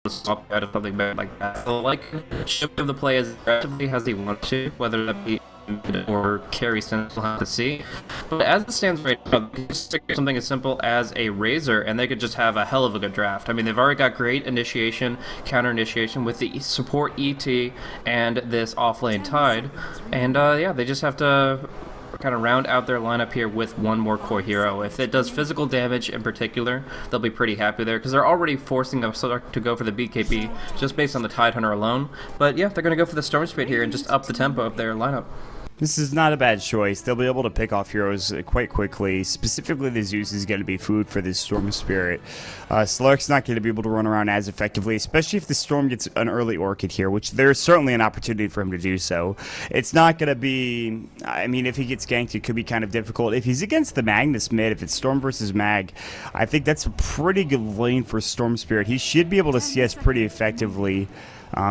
swap out of something better like that. So like should be able to play as aggressively as he wants to, whether that be or carry sense, we'll have to see. But as it stands right now, they can stick something as simple as a Razor, and they could just have a hell of a good draft. I mean, they've already got great initiation, counter initiation with the support ET and this offlane Tide, and yeah, they just have to kind of round out their lineup here with one more core hero. If it does physical damage in particular, they'll be pretty happy there, because they're already forcing them to go for the BKB just based on the Tidehunter alone. But yeah, they're going to go for the Storm Spirit here and just up the tempo of their lineup. This is not a bad choice. They'll be able to pick off heroes quite quickly. Specifically, the Zeus is going to be food for this Storm Spirit. Slark's not going to be able to run around as effectively, especially if the Storm gets an early Orchid here, which there's certainly an opportunity for him to do so. It's not going to be... I mean, if he gets ganked, it could be kind of difficult. If he's against the Magnus mid, if it's Storm versus Mag, I think that's a pretty good lane for Storm Spirit. He should be able to CS pretty effectively.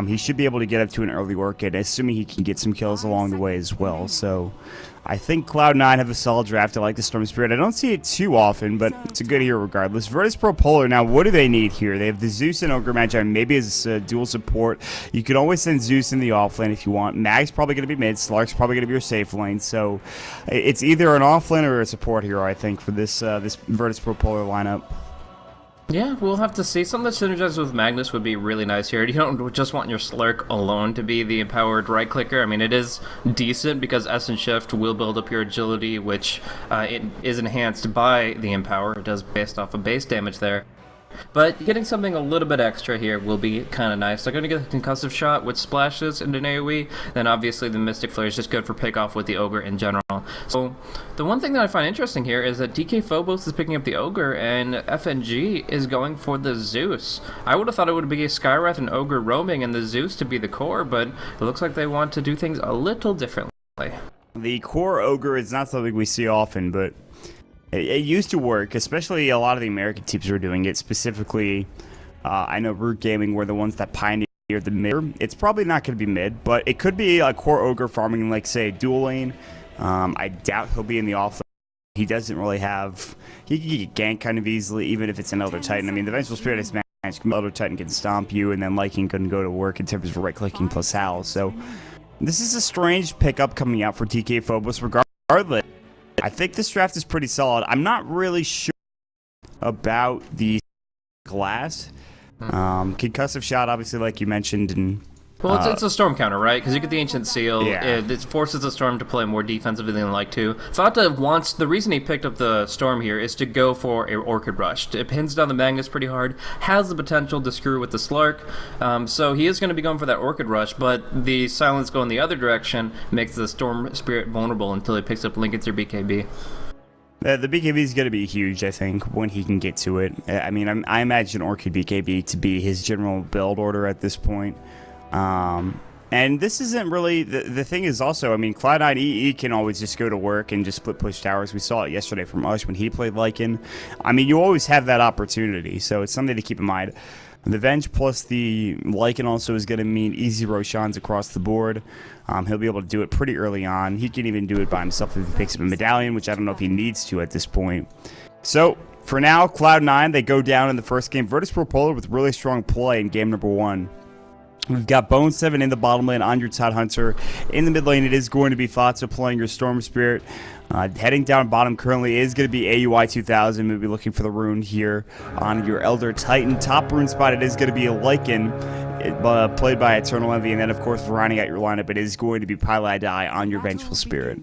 He should be able to get up to an early Orchid, assuming he can get some kills along the way as well. So I think Cloud9 have a solid draft. I like the Storm Spirit. I don't see it too often, but it's a good hero regardless. Virtus Pro Polar, now what do they need here? They have the Zeus and Ogre Magi, maybe as dual support. You can always send Zeus in the offlane if you want. Mag's probably going to be mid. Slark's probably going to be your safe lane. So it's either an offlane or a support hero, I think, for this Virtus Pro Polar lineup. Yeah, we'll have to see. Something that synergizes with Magnus would be really nice here. You don't just want your Slark alone to be the empowered right clicker. I mean, it is decent because S and Shift will build up your agility, which it is enhanced by the Empower. It does based off of base damage there. But getting something a little bit extra here will be kind of nice. They're going to get a concussive shot, which splashes into an AoE. Then obviously the Mystic Flare is just good for pickoff with the Ogre in general. So the one thing that I find interesting here is that DK Phobos is picking up the Ogre and FNG is going for the Zeus. I would have thought it would be a Skywrath and Ogre roaming and the Zeus to be the core, but it looks like they want to do things a little differently. The core Ogre is not something we see often, but it used to work, especially a lot of the American teams were doing it. Specifically, I know Root Gaming were the ones that pioneered the mid. It's probably not going to be mid, but it could be a core Ogre farming, like, say, dual lane. I doubt he'll be in the offlane. He doesn't really have... He can get ganked kind of easily, even if it's an Elder Titan. I mean, the Vengeful Spirit is managed. Elder Titan can stomp you, and then Lycan couldn't go to work in terms of right-clicking plus Howl. So, this is a strange pickup coming out for TK Phobos, regardless. I think this draft is pretty solid. I'm not really sure about the glass. Concussive shot, obviously, like you mentioned. And, well, it's a storm counter, right? Because you get the Ancient Seal. Yeah. It forces the Storm to play more defensively than they like to. Fata wants... The reason he picked up the Storm here is to go for an Orchid Rush. It pins down the Magnus pretty hard. Has the potential to screw with the Slark. So he is going to be going for that Orchid Rush, but the Silence going the other direction makes the Storm Spirit vulnerable until he picks up Lincoln's or BKB. The BKB is going to be huge, I think, when he can get to it. I mean, I imagine Orchid BKB to be his general build order at this point. And this isn't really... The thing is also, I mean, Cloud9 EE can always just go to work and just split push towers. We saw it yesterday from Ush when he played Lycan. I mean, you always have that opportunity, so it's something to keep in mind. The Venge plus the Lycan also is going to mean easy Roshans across the board. He'll be able to do it pretty early on. He can even do it by himself if he picks up a Medallion, which I don't know if he needs to at this point. So, for now, Cloud9, they go down in the first game. Virtus Pro Polar with really strong play in game number 1. We've got Bone 7 in the bottom lane on your Tidehunter. In the mid lane, it is going to be Fatsa playing your Storm Spirit. Heading down bottom currently is going to be AUI 2000. Maybe looking for the rune here on your Elder Titan. Top rune spot, it is going to be a Lycan, played by Eternal Envy. And then, of course, rounding out your lineup, it is going to be Pylai Die on your Vengeful Spirit.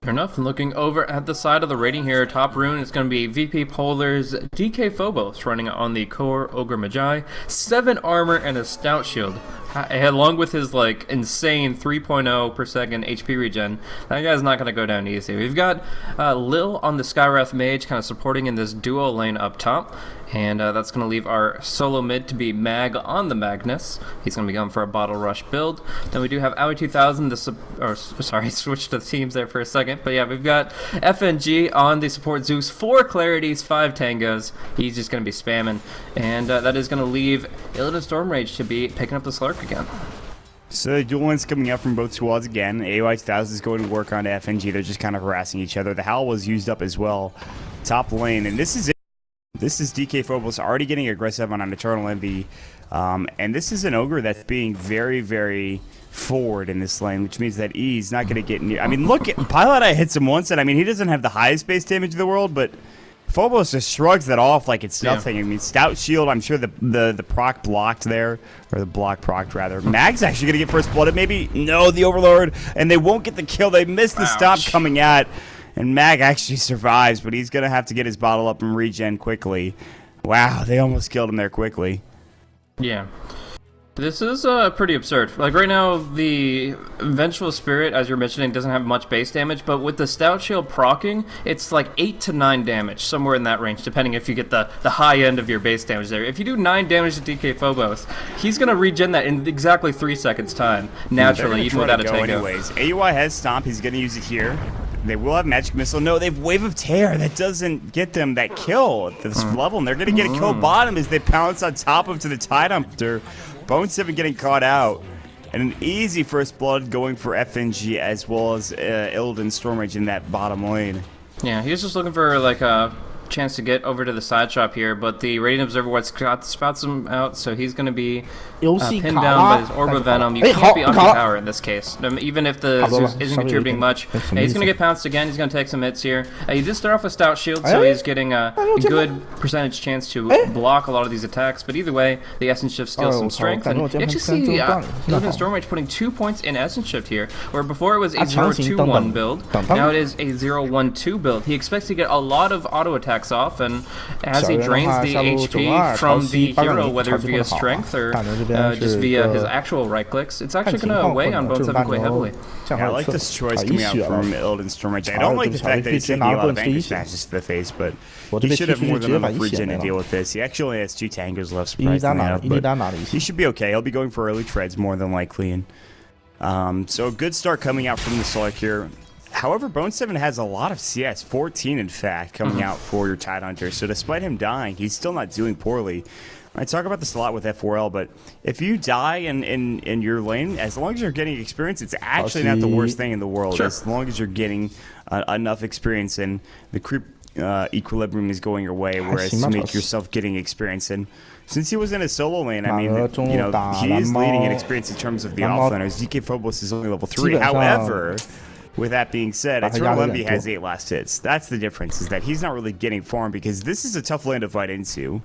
Fair enough, and looking over at the side of the rating here, top rune is going to be VP Polar's DK Phobos running on the core Ogre Magi, 7 armor and a stout shield, along with his like insane 3.0 per second HP regen. That guy's not going to go down easy. We've got Lil on the Skywrath Mage kind of supporting in this duo lane up top. And that's going to leave our solo mid to be Mag on the Magnus. He's going to be going for a Bottle Rush build. Then we do have Aoi 2000, switch to teams there for a second. But yeah, we've got FNG on the support Zeus, 4 Clarities, 5 Tangos. He's just going to be spamming. And that is going to leave Illidan Stormrage to be picking up the Slark again. So the dual lanes coming up from both squads again. AOI 2000 is going to work on FNG. They're just kind of harassing each other. The Howl was used up as well. Top lane. And this is This is DK Phobos already getting aggressive on an Eternal Envy. And this is an Ogre that's being very, very forward in this lane, which means that E's not going to get near. I mean, look, Pilot Eye hits him once, and I mean, he doesn't have the highest base damage in the world, but Phobos just shrugs that off like it's nothing. I mean, Stout Shield, I'm sure the proc blocked there, or the block procced rather. Mag's actually going to get first blooded, maybe. No, the Overlord, and they won't get the kill. They missed the stop coming at, and Mag actually survives, but he's going to have to get his bottle up and regen quickly. Wow, they almost killed him there quickly. Yeah. This is pretty absurd. Like right now, the Vengeful Spirit, as you're mentioning, doesn't have much base damage, but with the Stout Shield proccing, it's like 8 to 9 damage, somewhere in that range, depending if you get the high end of your base damage there. If you do 9 damage to DK Phobos, he's going to regen that in exactly 3 seconds time, naturally, even without a tango. Anyways, AUI has Stomp, he's going to use it here. They will have Magic Missile. No, they have Wave of Tear. That doesn't get them that kill at this level, and they're going to get a kill bottom as they pounce on top of to the Tide Hunter. Bone 7 getting caught out, and an easy first blood going for FNG as well as Illidan Stormrage in that bottom lane. Yeah, he was just looking for like a chance to get over to the side shop here, but the Radiant Observer spots him out, so he's going to be pinned down by his Orb of Venom. You can't be under power in this case, even if the Zeus isn't contributing much. Yeah, he's going to get pounced again. He's going to take some hits here. He did start off with Stout Shield, so he's getting a good percentage chance to block a lot of these attacks, but either way, the Essence Shift steals some strength, and you actually see Illidan Stormrage putting 2 points in Essence Shift here, where before it was a 0-2-1 build, now it is a 0-1-2 build. He expects to get a lot of auto attacks off, and as he drains the HP from the hero, whether via strength or just via his actual right clicks, it's actually going to weigh on Bone 7 quite heavily. Yeah, I like this choice coming out from Illidan Stormrage. I don't like the fact that he's taking a lot of anger smashes to the face, but he should have more than enough regen to deal with this. He actually only has 2 tangos left, surprisingly enough, but he should be okay. He'll be going for early treads more than likely. And so a good start coming out from the Select here. However, Bone 7 has a lot of CS, 14 in fact, coming out for your Tide Hunter. So despite him dying, he's still not doing poorly. I talk about this a lot with F4L, but if you die in your lane, as long as you're getting experience, it's actually not the worst thing in the world. Sure. As long as you're getting enough experience and the creep equilibrium is going your way, whereas to make yourself getting experience. And since he was in a solo lane, I mean, you know, he is leading in experience in terms of the offlaners. DK Phobos is only level 3. However, with that being said, Eternal Envy has 8 last hits. That's the difference, is that he's not really getting farm because this is a tough lane to fight into.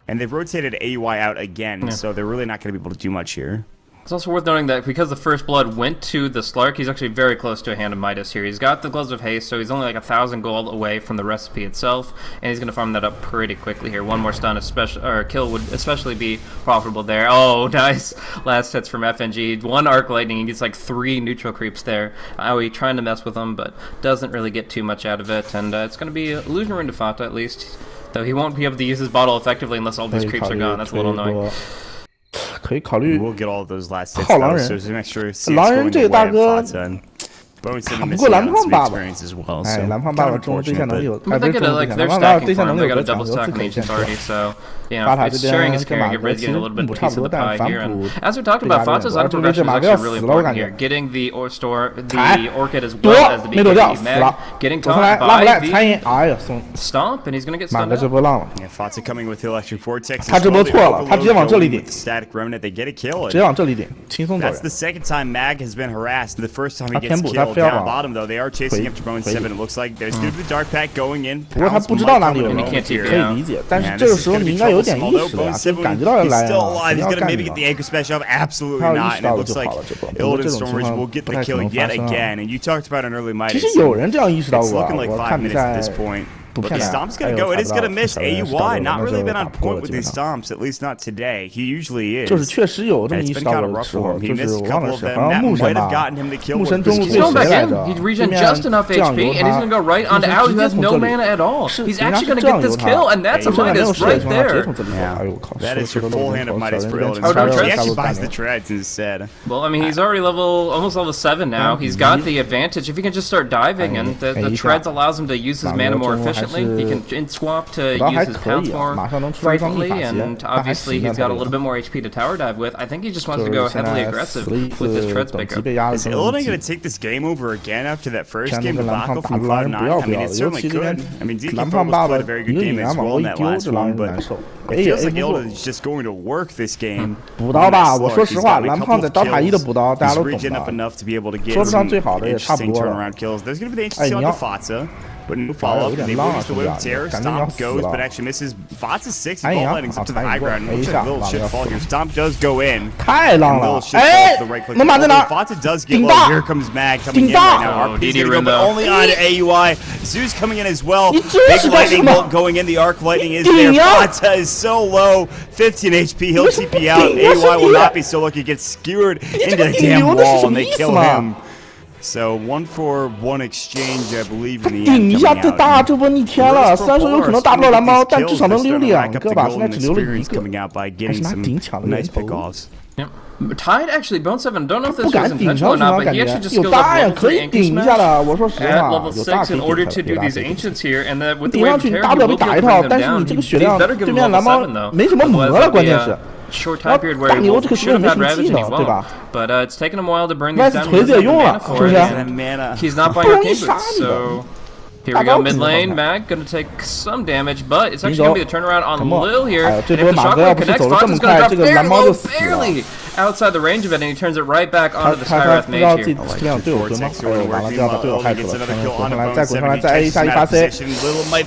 And they've rotated AUI out again, so they're really not going to be able to do much here. It's also worth noting that because the first blood went to the Slark, he's actually very close to a Hand of Midas here. He's got the Gloves of Haste, so he's only like 1,000 gold away from the recipe itself, and he's going to farm that up pretty quickly here. One more stun or kill would especially be profitable there. Oh, nice last hits from FNG. 1 Arc Lightning, he gets like 3 neutral creeps there. Aoi trying to mess with them, but doesn't really get too much out of it, and it's going to be Illusion Rune to Fata at least. Though he won't be able to use his bottle effectively unless all these creeps are gone. That's a little annoying. We'll get all of those last hits though, so just make sure CS going the way of Fata. Bone 7 missing out on some experience as well, so kind of unfortunate, but they get like they're stacking for him. They got a double stack of Ancients already, so you know it's sharing his caring. Everybody's getting a little bit piece of the pie here. And as we talked about, Fata's auto progression is actually really important here. Getting the Orchid as well as the BKB Mag, getting caught by the Stomp, and he's gonna get stunned out. Yeah, Fata coming with the Electric Vortex. 他这波错了，他直接往这里点， Static Remnant, they get a kill. 直接往这里点，轻松走人。 That's the second time Mag has been harassed. The first time he gets killed down bottom, though, they are chasing after Bone 7. It looks like there's going to be the Dark Pack going in. 不过他不知道哪里有人，可以理解。但是这个时候你应该有点意识的呀，就感觉到人来了，你要干 maybe get the Anchor Smash off? Absolutely not. And it looks like Illidan Stormrage will get the kill yet again. And you talked about an early Midas. 其实有人这样意识到 It's 过， looking like 我 5 看比 minutes 赛 at this point. But the stomp's going to go. It is going to miss AUI. Not really been on point with these stomps, at least not today. He usually is. 就是确实有这么意识到的时候，就是我忘了是好像牧神吧，牧神中路对谁来着？ He's regen just enough HP, and he's gonna go right onto Ao, who has no mana at all. He's actually gonna get this kill, and that's a Midas right there. That is your full hand of Midas for Illidan. He actually buys the treads instead. Well, I mean, he's already almost level 7 now. He's got the advantage if he can just start diving, and the treads allows him to use his mana more efficiently. efficiently. He can in swap to use his pounce more frequently, and obviously he's got a little bit more HP to tower dive with. I think he just wants to go heavily aggressive with his treads pickup. Is Illidan going to take this game over again after that first game debacle from Cloud9? I mean, it certainly could. I mean, DK Phobos played a very good game as well in that last one, but it feels like Illidan is just going to work this game. 补刀吧，我说实话，蓝胖在刀塔1的补刀，大家都懂的。说不上最好的也差不多了。哎，你要。 But no follow-up, they move the whip tear, Stomp goes, but actually misses. Vats's 6 ball landings up to the high ground. Looks like a little shit fall here. Stomp does go in. 太浪了！哎，能把在哪？ Vatsa does get low. Here comes Mag coming in right now. RP's gonna go, but only on AUI. Zeus coming in as well. Big lightning bolt going in. The arc lightning is there. Vatsa is so low. 15 HP. He'll TP out. AUI will not be so lucky. Gets skewered into the damn wall, and they kill him. So 1-for-1 exchange, I believe in the end. 顶一下，这大这波逆天了。虽然说有可能打不到蓝猫，但至少能留2个吧。现在只留了1个，还是拿顶抢的人头。Yep. Tide actually, Bone 7, don't know if this 不 was 敢顶 intentional 上 or 什么 not, but 感 he 觉 actually just 有 skilled 大 up 呀， level 可 3 以 Anchor 顶一下 Smash 的。我说实 at 话， level 有大 6可以 in 顶 order 的， to do 有大 these 可以顶 ancients here, and then with the 顶 wave 上 of 去 terror, 打 he 不了被 will be 打 able 一 to 套， bring 但 them 是你 down. 这个 He 血量 better give 对 him 面 level 蓝猫 7 though. 没什么磨 Otherwise 了， it'll 关 be 键 a 是。 short time period where 大 he 牛 will, 这个时 should 候 have 没 had 什么 Ravage 技 and he 能，对 won't. 吧？ But it's taken him a while to bring 但 these 是 down. 锤子也用了， For 是不 it, 是？ and he's not buying arcane boots, so here we go. Mid lane, Mag gonna take some damage, but it's actually gonna be a turnaround on Lil here. And if the shockwave connects, Vatsa's gonna drop very low, barely outside the range of it, and he turns it right back onto the Skywrath Mage here. 这样队友蹲吗？哎呦，完了，这样把队友害死了。滚上来，再滚上来，再 A 一下一发 C，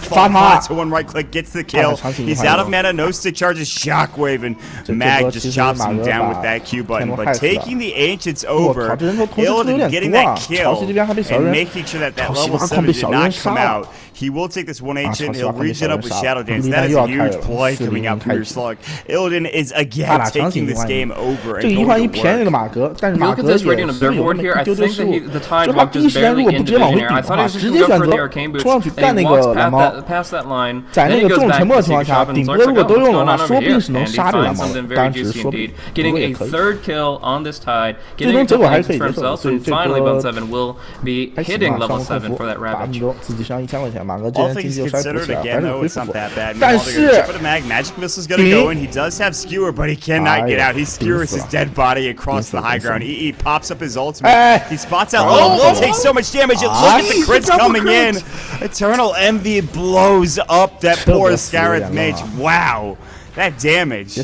发他。 One right click gets the kill. He's out of mana, no stick charges, shockwave, and Mag just chops him down with that Q button. But taking the ancients over, Illidan getting that kill and making sure that level 7 did not come out. He will take this one ancient. He'll regen up with Shadow Dance. That is a huge play coming out from your slug. Illidan is again taking this game over. 这个1换1便宜了马格，但是马格也是有那么一丢丢失误。就他第一时间如果不直接往回顶的话，直接选择冲上去干那个蓝猫，在那个众人沉默的情况下，顶波如果都用的话，说不定是能杀这蓝猫的。当然只是说不定，不过也可以。最终结果还是可以接受的。所以这波还行吧，上过客服8分钟，自己伤1000块钱。 马哥这边经济又稍微补起来，还是恢复过。但是，顶 he does have skewer, but he cannot get out. He skewers his dead body across the high ground. He pops up his ultimate. He spots out. Oh, takes so much damage. Look at the crits coming in. Eternal Envy blows up that poor Skywrath Mage. Wow. That damage.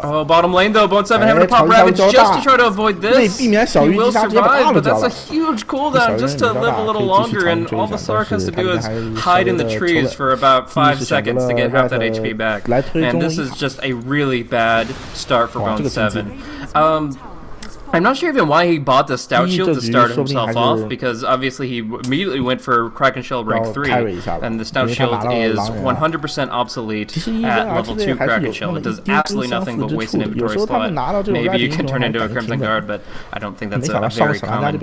Oh, bottom lane though. Bone 7 having to pop Ravage just to try to avoid this. He will survive, but that's a huge cooldown just to live a little longer. And all the Sark has to do is hide in the trees for about 5 seconds to get half that HP back. And this is just a really bad start for Bone 7. I'm not sure even why he bought the Stout Shield to start himself off, because obviously he immediately went for Kraken Shell rank 3, and the Stout Shield is 100% obsolete at level 2 Kraken Shell. It does absolutely nothing but waste an inventory slot. Maybe you can turn into a Crimson Guard, but I don't think that's a very common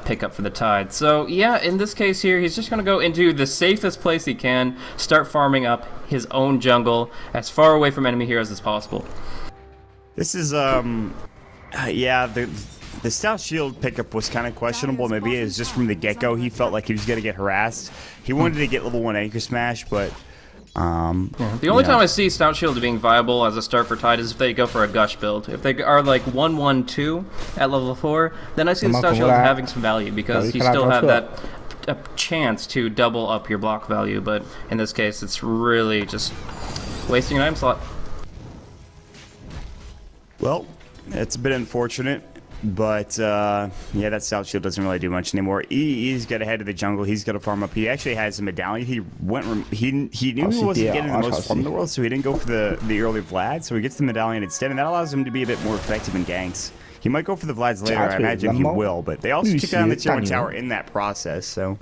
pickup for the Tide. So yeah, in this case here, he's just going to go into the safest place he can, start farming up his own jungle as far away from enemy heroes as possible. This is yeah, the Stout Shield pickup was kind of questionable. Maybe it was just from the get-go. He felt like he was going to get harassed. He wanted to get level 1 Anchor Smash, but... The only time I see Stout Shield being viable as a start for Tide is if they go for a Gush build. If they are like 1-1-2 at level 4, then I see the Stout Shield having some value, because you still have that chance to double up your block value. But in this case, it's really just wasting an item slot. Well... it's a bit unfortunate, but yeah, that Stout Shield doesn't really do much anymore. He's got to head to the jungle. He's got to farm up. He actually has a medallion. He knew he wasn't getting the most farm in the world, so he didn't go for the early Vlad. So he gets the medallion instead, and that allows him to be a bit more effective in ganks. He might go for the Vlads later. I imagine he will, but they also took down the tier 1 tower in that process. So.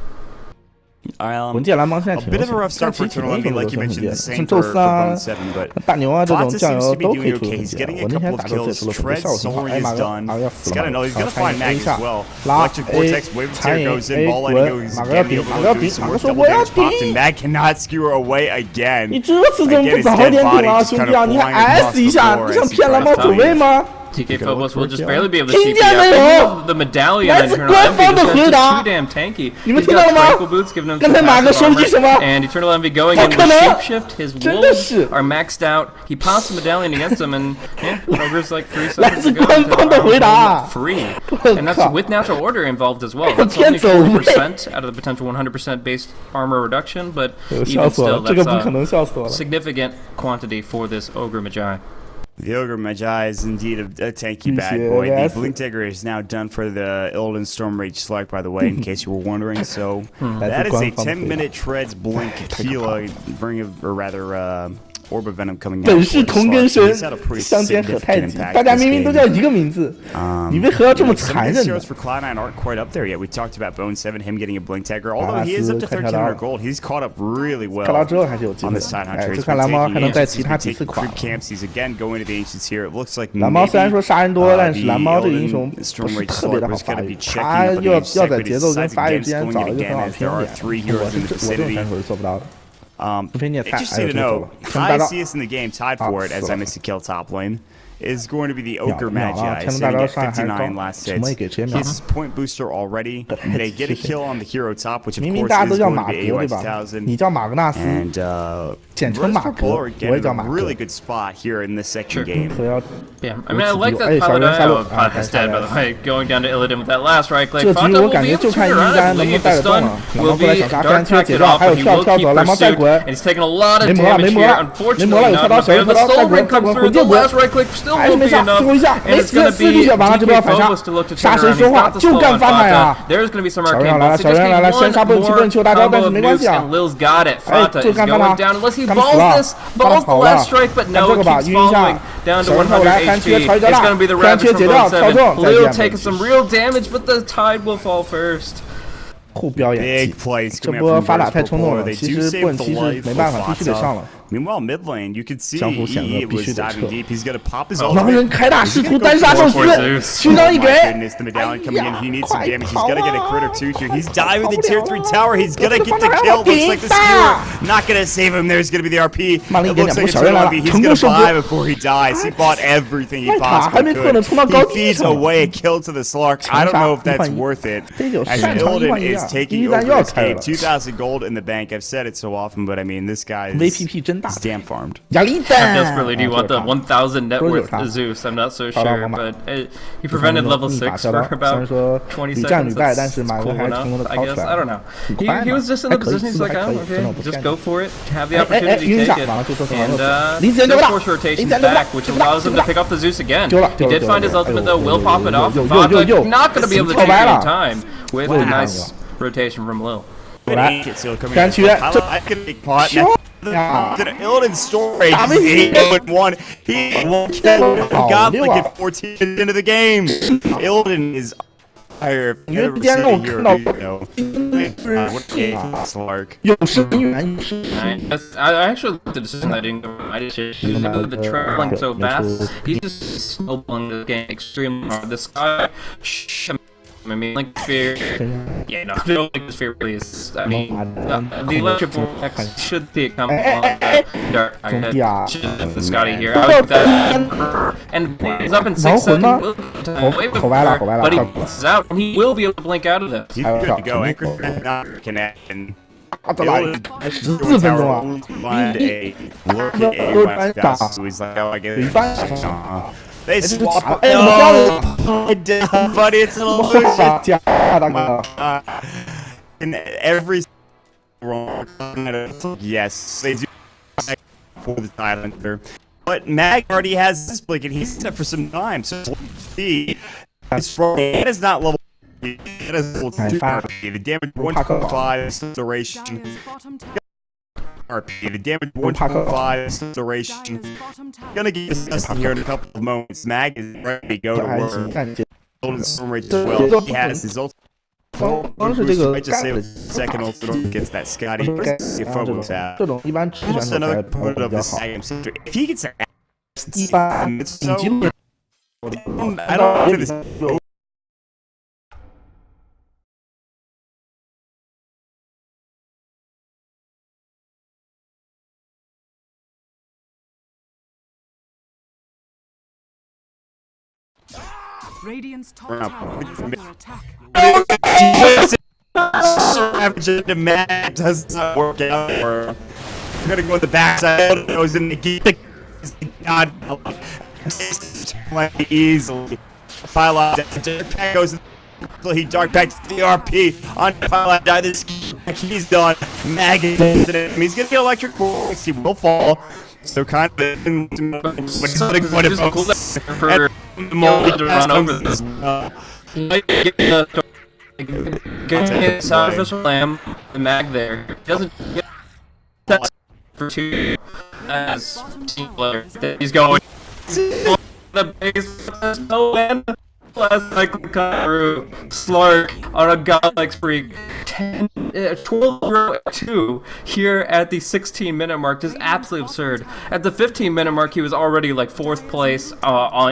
A bit of a rough start for Eternal Envy, like you mentioned, the same for Bone 7, but Vatsa seems to be doing okay. He's getting a couple of kills. Tread Soaring is done. He's got to know, he's going to find Mag as well. Electric Vortex, Wave of Tear goes in, ball lighting goes again, the Overload doing some work, double damage popped, and Mag cannot skewer away again. Again, his dead body just kind of flying across the floor as he tries to TK Phobos will just barely be able to TP out. The medallion on Eternal Envy is too damn tanky. He's got Tranquil Boots giving him some passive armor, and Eternal Envy going in with Shapeshift. His wolves are maxed out. He pops the medallion against him, and yeah, Ogre's like 3 seconds to go. Free. And that's with Natural Order involved as well. That's only 40% out of the potential 100% base armor reduction, but even still, that's a significant quantity for this Ogre Magi. The Ogre Magi is indeed a tanky bad boy. The Blink Dagger is now done for the Illidan Stormrage Slug, by the way, in case you were wondering. So that is a 10-minute Treads Blink Keela, or rather, Orb of Venom coming out. 本是同根生，相煎何太急。大家明明都叫一个名字，你为何要这么残忍呢 for Cloud9 aren't quite up there yet. We talked about Bone 7, him getting a Blink Dagger. Although he is up to 1300 gold, he's caught up really well on the side hunt trades. 就看蓝猫还能在其他几次垮。 camps. He's again going to the Ancients here. It looks like 蓝猫虽然说杀人多，但是蓝猫这个英雄不是特别的好发育，他要在节奏跟发育之间找一个很好的平衡点，我这种选手是做不到的。 interesting to know, high CS in the game, tied for it as I missed a kill top lane, is going to be the Ogre Magi. Sitting at 59 last hits. His point booster already. They get a kill on the hero top, which of course is going to be AY2000. 你叫马格纳斯， And 简称马格，我也叫马格。 really good spot here in the second game. Yeah, I mean, I like that Paladin is dead, by the way, going down to Illidan with that last right click. 这局我感觉就看一丹能不能带得动了。蓝猫过来想杀，虽然缺解罩，还有跳走，蓝猫再滚。没魔了，没魔了，没魔了，有跳刀谁？跳刀再滚，再滚，回剑滚。还是没杀，最后一下，没死，4滴血，完了就不要反杀，杀谁说话就干翻他呀！小人来了，小人来了，先杀不能去，不能求大招，但是没关系啊。哎，就干翻他，干死了，balls the last strike, but no, it keeps falling down to 100 HP. It's going to be the Ravage from Zone 7. Lil taking some real damage, but the tide will fall first. 互飙演技，这波发打太冲动了，其实不稳期是没办法，必须得上了。 Meanwhile, mid lane, you can see 江湖险恶， he 必须 was 得 diving 撤。 deep. He's gonna pop his ult. 狼人开大试图单杀宙斯，勋章一给。 Goodness, the medallion coming in. He needs some damage. He's gonna get a crit or two here. He's diving the tier 3 tower. He's gonna get the kill. Looks like the skewer not gonna save him. There's gonna be the RP. It looks like it's he's gonna buy before he dies. He bought everything he possibly could. He feeds away a kill to the Slark. I don't know if that's worth it. As Illidan is taking over this game. 2,000 gold in the bank. I've said it so often, but I mean, this guy is damn farmed. How desperately do you want the 1,000 net worth Zeus? I'm not so sure, but he prevented level 6 for about 20 seconds. That's cool enough, I guess. I don't know. He was just in the position, he's like, oh, okay, just go for it. Have the opportunity to take it. And still force rotation back, which allows him to pick up the Zeus again. He did find his ultimate though, will pop it off. Vata not going to be able to take it in time with a nice rotation from Lil. 感觉这 Illidan Stormrage is 8-1. He won't kill him. Got like at 14 into the game. Illidan is higher. I actually looked at the decision I didn't go. I just the traveling so fast. He's just snowballing the game extremely hard. This guy. I mean, Link Sphere, yeah, no, I don't think the Sphere really is, I mean, the Electric Vortex should be a combo on the Dark Dragon, the Scotty here, I like that, and he's up in 6 seconds, but he's out, and he will be able to blink out of this. He's good to go, Anchor connect, and 14分钟啊！ They swap. No, but it's an illusion. In every wrong, yes, they do for the Islander. But Mag already has this blink, and he's set for some time. So see, it is not level. It is level 2 RP. The damage 1.5 duration. RP. The damage 1.5 duration. Gonna get discussed here in a couple of moments. Mag is ready to go to work. Golden Stormrage as well. He has his ult. I just say second ult gets that Scotty. If Phobos out. Almost another component of the second sector. If he gets that, it's so. I don't know this. Radiant's top tower is under attack. The man does not work out for him. I'm gonna go in the backside. Goes in the geek. God, easily. Pile out. Goes in. He dark back to the RP on pile out. This he's done. Maggot. He's gonna get electric force. He will fall. So kind of for to run over this. Get sacrificial lamb, the mag there. He doesn't get that for 2 as team player. He's going the base. No land. Last cycle cut through Slark on a godlike freak. 12-2 here at the 16-minute mark. Just absolutely absurd. At the 15-minute mark, he was already like 4th place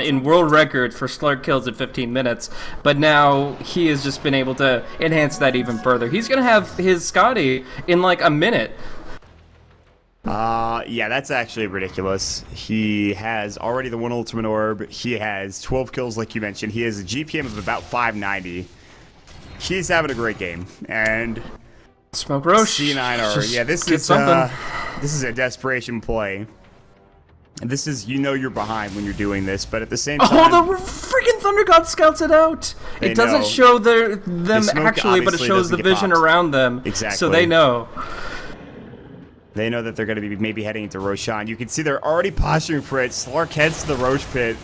in world records for Slark kills in 15 minutes. But now he has just been able to enhance that even further. He's gonna have his Scotty in like a minute. Yeah, that's actually ridiculous. He has already the 1 ultimate orb. He has 12 kills, like you mentioned. He has a GPM of about 590. He's having a great game. And Smoke Roche. C9R. Yeah, this is a desperation play. And this is, you know, you're behind when you're doing this, but at the same time, oh, the freaking Thunder God scouts it out. It doesn't show them actually, but it shows the vision around them. Exactly. So they know. They know that they're going to be maybe heading into Roshan. You can see they're already posturing for it. Slark heads to the Roche pit.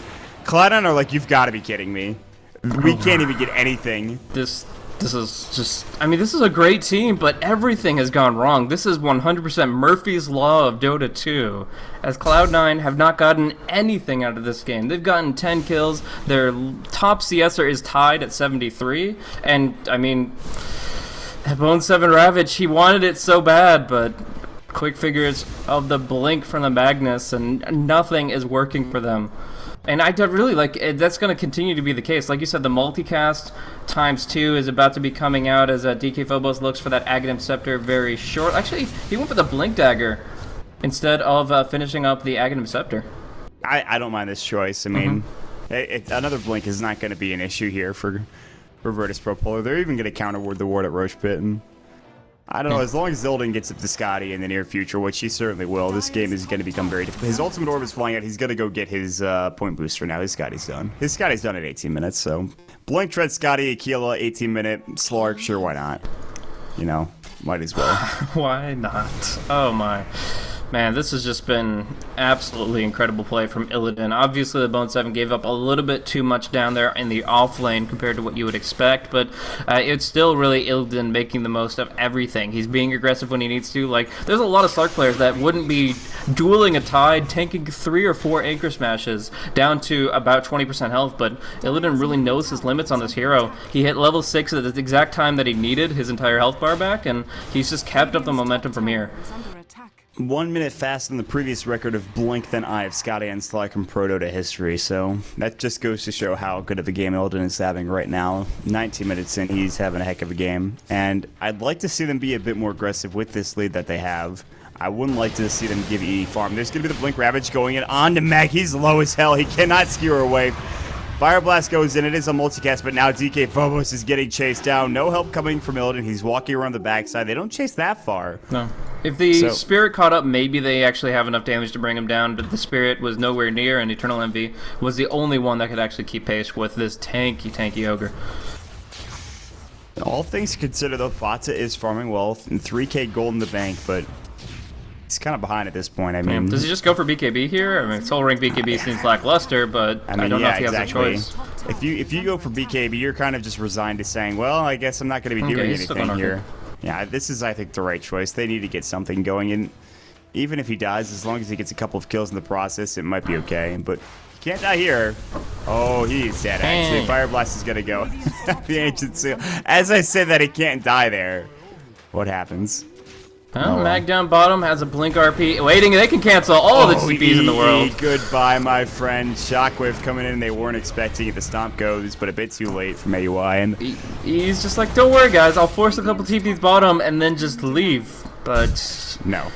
Cloud9 are like, you've got to be kidding me. We can't even get anything. This is just, I mean, this is a great team, but everything has gone wrong. This is 100% Murphy's Law of Dota 2, as Cloud9 have not gotten anything out of this game. They've gotten 10 kills. Their top CSer is tied at 73, and, I mean, Bone 7 Ravage, he wanted it so bad, but quick figures of the blink from the Magnus, and nothing is working for them. And I don't really like it, that's going to continue to be the case. Like you said, the multicast ×2 is about to be coming out as DK Phobos looks for that Aghanim Scepter very short. Actually, he went for the Blink Dagger instead of finishing up the Aghanim Scepter. I don't mind this choice. I mean, another Blink is not going to be an issue here for Virtus Pro Polar. They're even going to counter ward the ward at Roche Pit. And I don't know, as long as Zildjian gets up to Scotty in the near future, which he certainly will, this game is going to become very difficult. His ultimate orb is flying out. He's going to go get his point booster now. His Scotty's done. His Scotty's done at 18 minutes, so Blink Tread Scotty, Aquila, 18-minute, Slark, sure, why not? You know, might as well. Why not? Oh my. Man, this has just been absolutely incredible play from Illidan. Obviously, the Bone 7 gave up a little bit too much down there in the off lane compared to what you would expect, but it's still really Illidan making the most of everything. He's being aggressive when he needs to. Like, there's a lot of Slark players that wouldn't be dueling a Tide, tanking 3 or 4 anchor smashes down to about 20% health, but Illidan really knows his limits on this hero. He hit level 6 at the exact time that he needed his entire health bar back, and he's just kept up the momentum from here. 1 minute faster than the previous record of Blink than I of Scotty and Slark in Pro Dota history, so that just goes to show how good of a game Illidan is having right now. 19 minutes in, he's having a heck of a game, and I'd like to see them be a bit more aggressive with this lead that they have. I wouldn't like to see them give EE farm. There's going to be the Blink Ravage going in on to Mag. He's low as hell. He cannot skewer away. Fire Blast goes in. It is a multicast, but now DK Phobos is getting chased down. No help coming from Illidan. He's walking around the backside. They don't chase that far. No. If the Spirit caught up, maybe they actually have enough damage to bring him down, but the Spirit was nowhere near, and Eternal Envy was the only one that could actually keep pace with this tanky Ogre. All things considered, though, Fata is farming well, and 3k gold in the bank, but he's kind of behind at this point. I mean, does he just go for BKB here? I mean, Soul Rank BKB seems lackluster, but I don't know if he has a choice. If you go for BKB, you're kind of just resigned to saying, well, I guess I'm not going to be doing anything here. Yeah, this is, I think, the right choice. They need to get something going, and even if he dies, as long as he gets a couple of kills in the process, it might be okay. But he can't die here. Oh, he's dead, actually. Fire Blast is going to go. The Ancient Seal. As I said that he can't die there, what happens? Mag down bottom has a Blink RP waiting. They can cancel all the CPs in the world. Goodbye, my friend. Shockwave coming in. They weren't expecting it. The stomp goes, but a bit too late from AUI. And he's just like, don't worry, guys. I'll force a couple TPs bottom and then just leave. But no.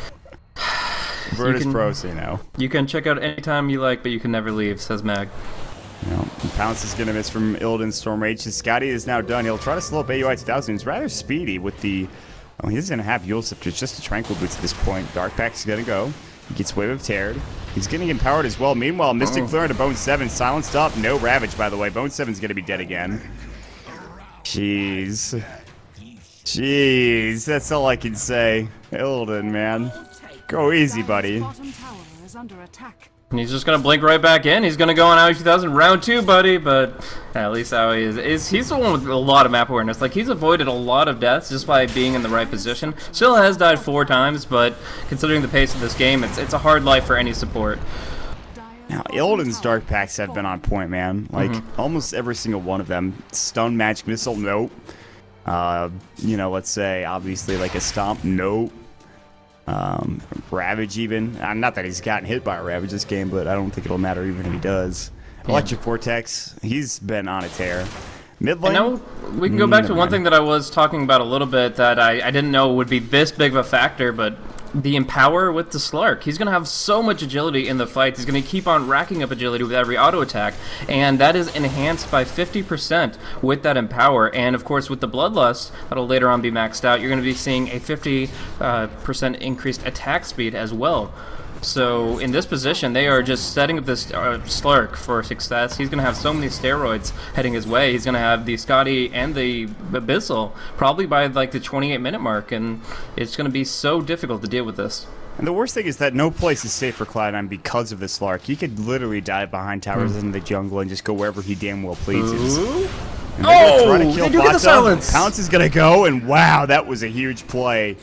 Virtus Pro, say no. You can check out anytime you like, but you can never leave, says Mag. No, Pounce is going to miss from Illidan Storm Rage. His Scotty is now done. He'll try to slow up AUI 2000. He's rather speedy with the... Oh, he doesn't have Yule Scepter. It's just a Tranquil Boots at this point. Dark Pack's going to go. He gets Wave of Teared. He's getting empowered as well. Meanwhile, Mystic Flare into Bone 7. Silenced up. No Ravage, by the way. Bone 7's going to be dead again. Jeez. Jeez. That's all I can say. Illidan, man. Go easy, buddy. Bottom tower is under attack. And he's just gonna blink right back in. He's gonna go on AUI 2000 round 2, buddy. But at least AUI he's the one with a lot of map awareness. Like, he's avoided a lot of deaths just by being in the right position. Still has died 4 times, but considering the pace of this game, it's a hard life for any support. Now, Illidan's Dark Packs have been on point, man. Like, almost every single one of them. Stun, Magic Missile, nope. You know, let's say, obviously, like a Stomp, nope. Ravage even. Not that he's gotten hit by a Ravage this game, but I don't think it'll matter even if he does. Yeah. Electric Vortex, he's been on a tear. Mid lane. Now we can go back to one thing that I was talking about a little bit that I didn't know would be this big of a factor, but the Empower with the Slark. He's going to have so much agility in the fight. He's going to keep on racking up agility with every auto attack, and that is enhanced by 50% with that Empower. And of course, with the Bloodlust, that'll later on be maxed out, you're going to be seeing a 50% increased attack speed as well. So in this position, they are just setting up this Slark for success. He's going to have so many steroids heading his way. He's going to have the Scotty and the Abyssal probably by like the 28-minute mark, and it's going to be so difficult to deal with this. And the worst thing is that no place is safe for Cloud9 because of this Slark. He could literally dive behind towers in the jungle and just go wherever he damn well pleases. And they're trying to kill they do get the silence. Pounce is going to go, and wow, that was a huge play.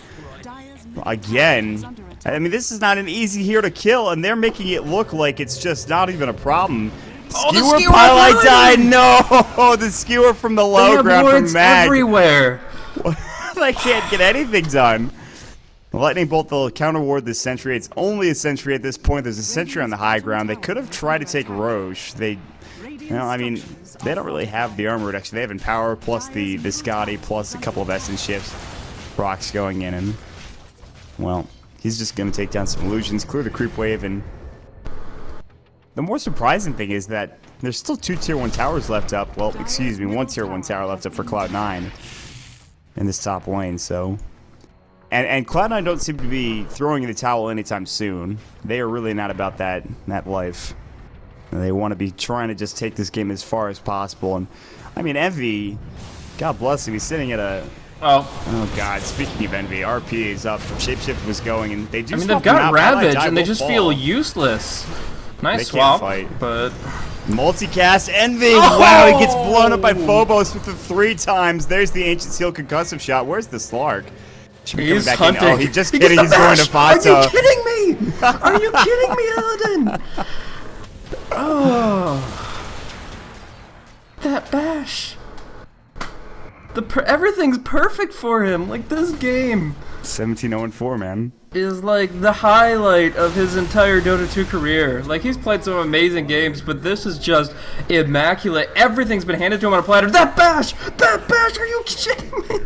Again, I mean, this is not an easy hero to kill, and they're making it look like it's just not even a problem. Skewer Pilot died! No! The Skewer from the low ground from Mag. Everywhere. They can't get anything done. The Lightning Bolt, they'll counter ward this Sentry. It's only a Sentry at this point. There's a Sentry on the high ground. They could have tried to take Roche. They, you know, I mean, they don't really have the armor reduction. They have Empower plus the Scotty plus a couple of Essence shifts. Brock's going in, and, well, he's just going to take down some illusions, clear the creep wave, and the more surprising thing is that there's still 2 tier 1 towers left up. Well, excuse me, 1 tier 1 tower left up for Cloud9 in this top lane, so... And Cloud9 don't seem to be throwing in the towel anytime soon. They are really not about that life. They want to be trying to just take this game as far as possible. And, I mean, Envy, God bless him, he's sitting at a... Oh God! Speaking of Envy, RP is up. Shapeshift was going, and they do. I mean, they've got Ravage, and they just feel useless. Nice swap, but multicast Envy. Oh! Wow, he gets blown up by Phobos with the 3 times. There's the Ancient Seal concussive shot. Where's the Slark? He's hunting. Oh, he's just kidding. He's going to Fata. Are you kidding me? Are you kidding me, Illidan? Oh, that bash. Everything's perfect for him. Like, this game 17-0-4, man, is like the highlight of his entire Dota 2 career. Like, he's played some amazing games, but this is just immaculate. Everything's been handed to him on a platter. That bash! Are you kidding me?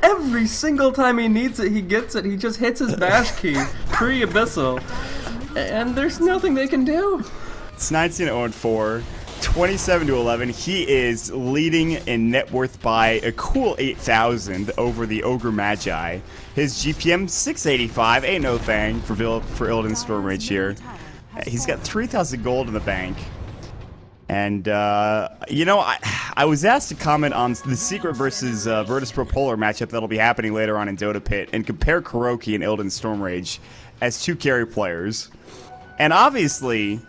Every single time he needs it, he gets it. He just hits his bash key pre-Abyssal, and there's nothing they can do. It's 19-0-4. 27-11. He is leading in net worth by a cool 8,000 over the Ogre Magi. His GPM 685. Ain't no thing for Illidan Storm Rage here. He's got 3,000 gold in the bank. And you know, I was asked to comment on the Secret versus Virtus Pro Polar matchup that'll be happening later on in Dota Pit and compare Kuroki and Illidan Storm Rage as 2 carry players. And obviously,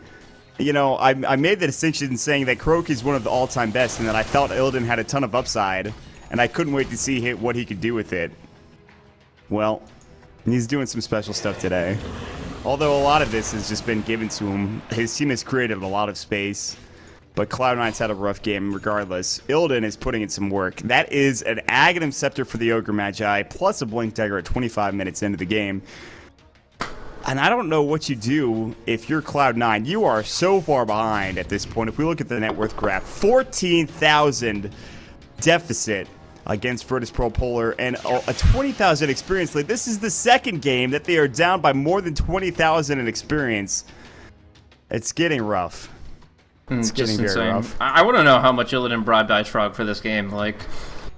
you know, I made the distinction in saying that Kuroki is one of the all-time best and that I felt Illidan had a ton of upside, and I couldn't wait to see what he could do with it. Well, he's doing some special stuff today. Although a lot of this has just been given to him. His team has created a lot of space, but Cloud9's had a rough game regardless. Illidan is putting in some work. That is an Aghanim Scepter for the Ogre Magi, plus a Blink Dagger at 25 minutes into the game. And I don't know what you do if you're Cloud9. You are so far behind at this point. If we look at the net worth graph, 14,000 deficit against Virtus Pro Polar and a 20,000 experience lead. This is the second game that they are down by more than 20,000 in experience. It's getting rough. It's getting very rough. I want to know how much Illidan bribed Ice Frog for this game. Like,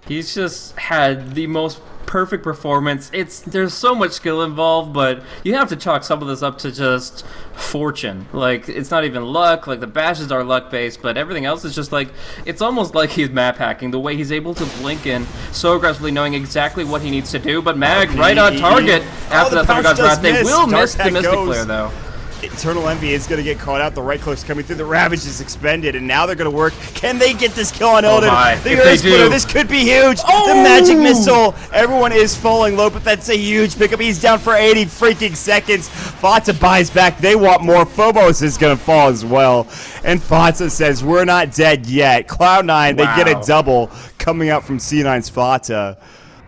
he's just had the most perfect performance. There's so much skill involved, but you have to chalk some of this up to just fortune. Like, it's not even luck. Like, the bashes are luck based, but everything else is just like, it's almost like he's map hacking. The way he's able to blink in so aggressively, knowing exactly what he needs to do. But Mag right on target after that Thunder God's Wrath. They will miss the Mystic Flare though. Eternal Envy is going to get caught out. The right click's coming through. The Ravage is expended, and now they're going to work. Can they get this kill on Illidan? The Earth Splitter, this could be huge. The Magic Missile. Everyone is falling low, but that's a huge pickup. He's down for 80 freaking seconds. Fata buys back. They want more. Phobos is going to fall as well. And Fata says, we're not dead yet. Cloud9, they get a double coming out from C9's Fata.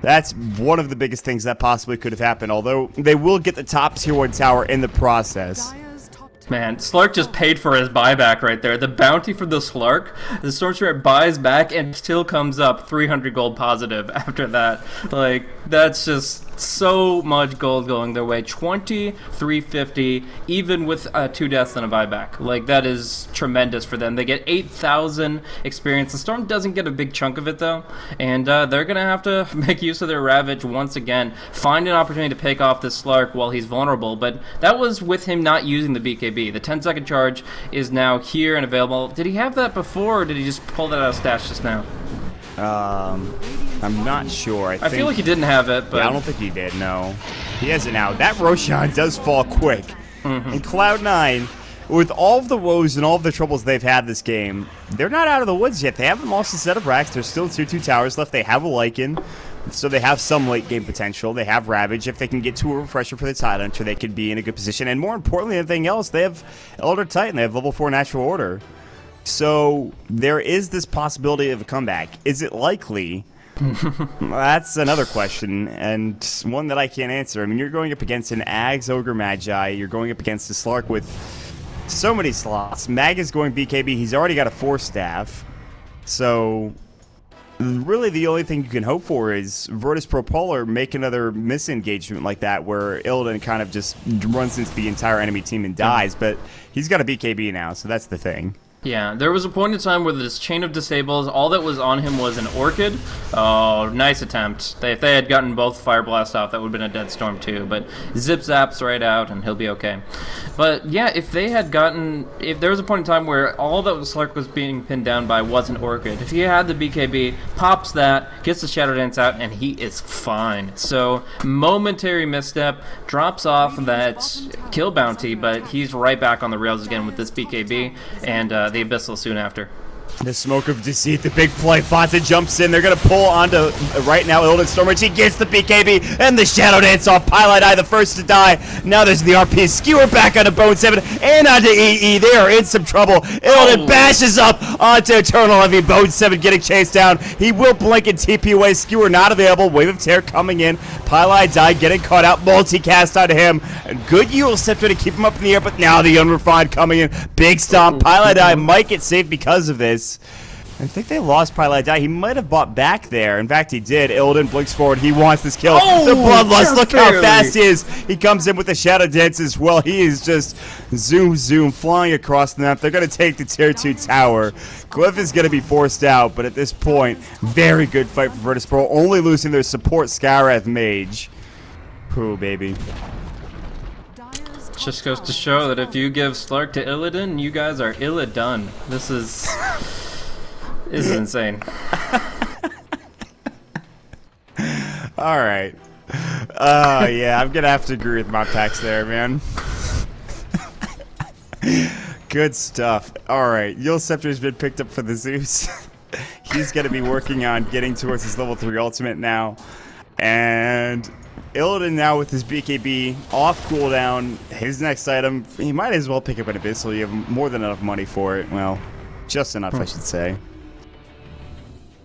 That's one of the biggest things that possibly could have happened, although they will get the top tier 1 tower in the process. Man, Slark just paid for his buyback right there. The bounty for the Slark, the Storm Spirit buys back and still comes up 300 gold positive after that. Like, that's just so much gold going their way. 2350, even with 2 deaths and a buyback. Like, that is tremendous for them. They get 8,000 experience. The Storm doesn't get a big chunk of it, though, and they're going to have to make use of their Ravage once again. Find an opportunity to pick off this Slark while he's vulnerable, but that was with him not using the BKB. The 10-second charge is now here and available. Did he have that before, or did he just pull that out of stash just now? I'm not sure. I feel like he didn't have it, but... Yeah, I don't think he did, no. He has it now. That Roshan does fall quick. And Cloud9, with all of the woes and all of the troubles they've had this game, they're not out of the woods yet. They haven't lost a set of racks. There's still 2 towers left. They have a Lycan, so they have some late game potential. They have Ravage. If they can get to a refresher for the Tide Hunter, they could be in a good position. And more importantly than anything else, they have Elder Titan. They have level 4 Natural Order. So there is this possibility of a comeback. Is it likely? That's another question, and one that I can't answer. I mean, you're going up against an Ags Ogre Magi. You're going up against a Slark with so many slots. Mag is going BKB. He's already got a 4-staff. So really the only thing you can hope for is Virtus Pro Polar make another misengagement like that where Illidan kind of just runs into the entire enemy team and dies. But he's got a BKB now, so that's the thing. Yeah, there was a point in time where this chain of disables, all that was on him was an Orchid. Oh, nice attempt. If they had gotten both Fire Blast off, that would have been a dead storm too, but Zip Zaps right out and he'll be okay. But yeah, if there was a point in time where all that Slark was being pinned down by was an Orchid, if he had the BKB, pops that, gets the Shadow Dance out, and he is fine. So, momentary misstep, drops off that kill bounty, but he's right back on the rails again with this BKB, and the Abyssal soon after. The Smoke of Deceit, the big play. Fata jumps in. They're going to pull onto right now Illidan Stormwitch. He gets the BKB and the Shadow Dance off. Pilot Eye, the first to die. Now there's the RP. Skewer back onto Bone 7 and onto EE. They are in some trouble. Illidan bashes up onto Eternal Envy. Bone 7 getting chased down. He will blink and TP away. Skewer not available. Wave of Terror coming in. Pilot Eye getting caught out. Multicast onto him. Good Eul Scepter to keep him up in the air, but now the Unrefined coming in. Big stomp. Pilot Eye might get saved because of this. I think they lost Pilot Die. He might have bought back there. In fact, he did. Illidan blinks forward. He wants this kill. The Bloodlust. Look how fast he is. He comes in with the Shadow Dance as well. He is just zoom, flying across the map. They're going to take the tier 2 tower. Glyph is going to be forced out, but at this point, very good fight for Virtus Pro. Only losing their support Skywrath Mage. Ooh, baby. Just goes to show that if you give Slark to Illidan, you guys are Illidan. This is insane. All right. Yeah, I'm gonna have to agree with my packs there, man. Good stuff. All right, Eul Scepter's been picked up for the Zeus. He's gonna be working on getting towards his level 3 ultimate now, and Illidan now with his BKB off cooldown. His next item, he might as well pick up an Abyssal. You have more than enough money for it. Well, just enough, I should say.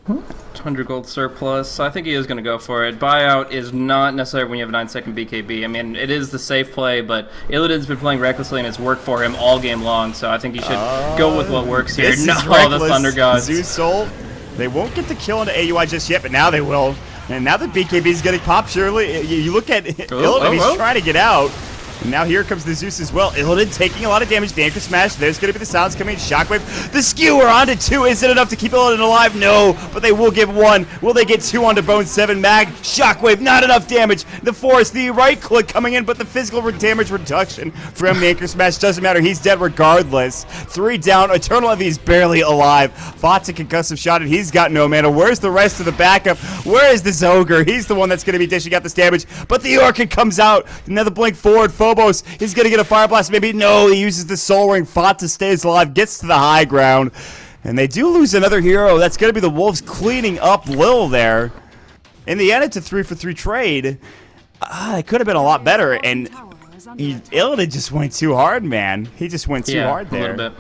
100 gold surplus. I think he is going to go for it. Buyout is not necessary when you have a 9-second BKB. I mean, it is the safe play, but Illidan's been playing recklessly and it's worked for him all game long, so I think he should go with what works here. No, the Thunder Gods. Zeus Soul, they won't get the kill into AUI just yet, but now they will. And now the BKB is getting popped, surely. You look at Illidan, he's trying to get out. Now here comes the Zeus as well. Illidan taking a lot of damage. The Anchor Smash. There's going to be the silence coming in. Shockwave. The Skewer onto 2. Is it enough to keep Illidan alive? No, but they will give 1. Will they get 2 onto Bone 7? Mag. Shockwave. Not enough damage. The Force. The right click coming in, but the physical damage reduction from the Anchor Smash doesn't matter. He's dead regardless. 3 down. Eternal Envy is barely alive. Fott's a concussive shot, and he's got no mana. Where's the rest of the backup? Where is this Ogre? He's the one that's going to be dishing out this damage, but the Orchid comes out. Another blink forward. Phobos is going to get a Fire Blast. Maybe no, he uses the Soul Ring. Fata stays alive, gets to the high ground, and they do lose another hero. That's going to be the Wolves cleaning up Lil there. In the end, it's a 3-for-3 trade. It could have been a lot better, and Illidan just went too hard, man. He just went too hard there. A little bit.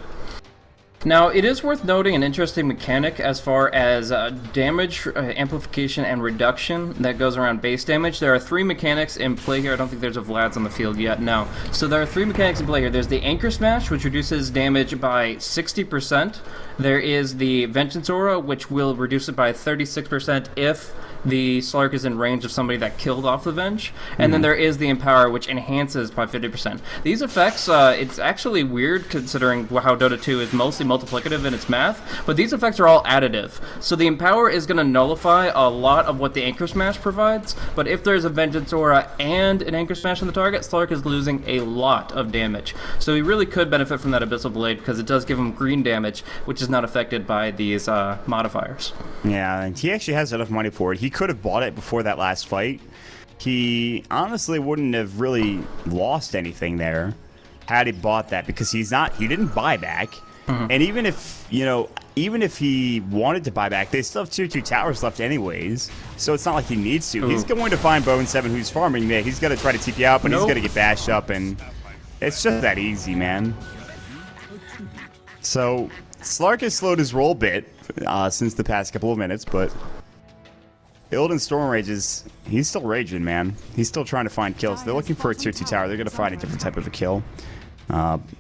Now, it is worth noting an interesting mechanic as far as damage, amplification, and reduction that goes around base damage. There are 3 mechanics in play here. I don't think there's a Vlad's on the field yet, no. So there are 3 mechanics in play here. There's the Anchor Smash, which reduces damage by 60%. There is the Vengeance Aura, which will reduce it by 36% if the Slark is in range of somebody that killed off the Venge. And then there is the Empower, which enhances by 50%. These effects, it's actually weird considering how Dota 2 is mostly multiplicative in its math, but these effects are all additive. So the Empower is going to nullify a lot of what the Anchor Smash provides, but if there's a Vengeance Aura and an Anchor Smash on the target, Slark is losing a lot of damage. So he really could benefit from that Abyssal Blade because it does give him green damage, which is not affected by these modifiers. Yeah, and he actually has enough money for it. He could have bought it before that last fight. He honestly wouldn't have really lost anything there had he bought that, because he didn't buy back. And even if, even if he wanted to buy back, they still have 2 towers left anyways, so it's not like he needs to. He's going to find Bone 7 who's farming there. He's going to try to TP out, but he's going to get bashed up, and it's just that easy, man. So Slark has slowed his roll a bit since the past couple of minutes, but Illidan Storm Rages, he's still raging, man. He's still trying to find kills. They're looking for a tier 2 tower. They're going to find a different type of a kill.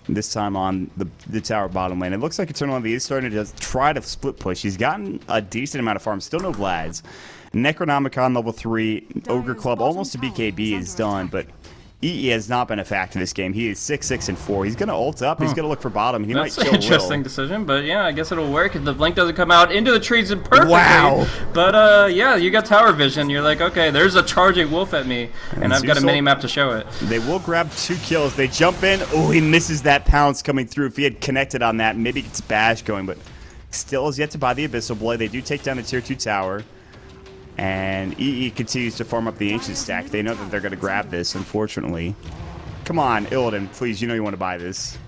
This time on the tower bottom lane. It looks like Eternal Envy is starting to just try to split push. He's gotten a decent amount of farm. Still no Vlads. Necronomicon level 3. Ogre Club almost to BKB is done, but EE has not been a factor this game. He is 6-6-4. He's going to ult up. He's going to look for bottom. He might kill Will. That's an interesting decision, but yeah, I guess it'll work if the blink doesn't come out into the trees perfectly. Wow. But yeah, you got tower vision. You're like, okay, there's a charging wolf at me, and I've got a mini map to show it. They will grab 2 kills. They jump in. Oh, he misses that pounce coming through. If he had connected on that, maybe it's Bash going, but still is yet to buy the Abyssal Blade. They do take down the tier 2 tower. And EE continues to farm up the Ancient stack. They know that they're going to grab this, unfortunately. Come on, Illidan, please, you know you want to buy this.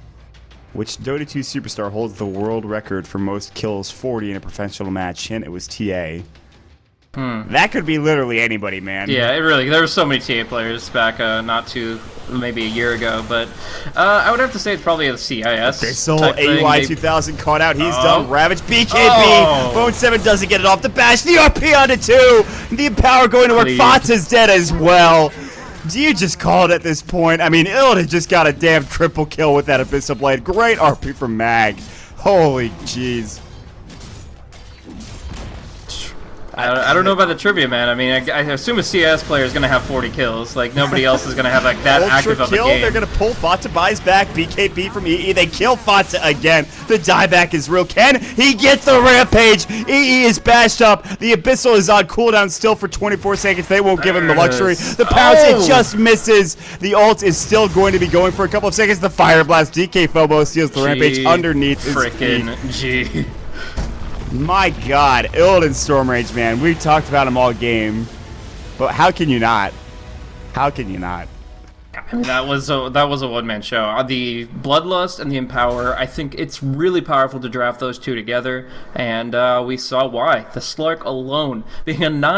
Which Dota 2 superstar holds the world record for most kills, 40 in a professional match? Hint, it was TA. That could be literally anybody, man. Yeah, it really. There were so many TA players back maybe a year ago, but I would have to say it's probably a CIS. Abyssal AY 2000 caught out. He's done. Ravage BKB. Bone 7 doesn't get it off the bash. The RP onto 2. The Empower going to work. Fata's dead as well. Do you just call it at this point? I mean, Illidan just got a damn triple kill with that Abyssal Blade. Great RP from Mag. Holy jeez. I don't know about the trivia, man. I mean, I assume a CS player is going to have 40 kills. Like, nobody else is going to have like that active of a game. They're going to pull. Fata buys back. BKB from EE. They kill Fata again. The dieback is real. Can he get the Rampage? EE is bashed up. The Abyssal is on cooldown still for 24 seconds. They won't give him the luxury. The pounce, it just misses. The ult is still going to be going for a couple of seconds. The Fire Blast. DK Phobos steals the Rampage underneath his frickin' G. My God, Illidan Storm Rage, man. We talked about him all game, but how can you not? How can you not? I mean, that was a one-man show. The Bloodlust and the Empower, I think it's really powerful to draft those two together, and we saw why. The Slark alone being a not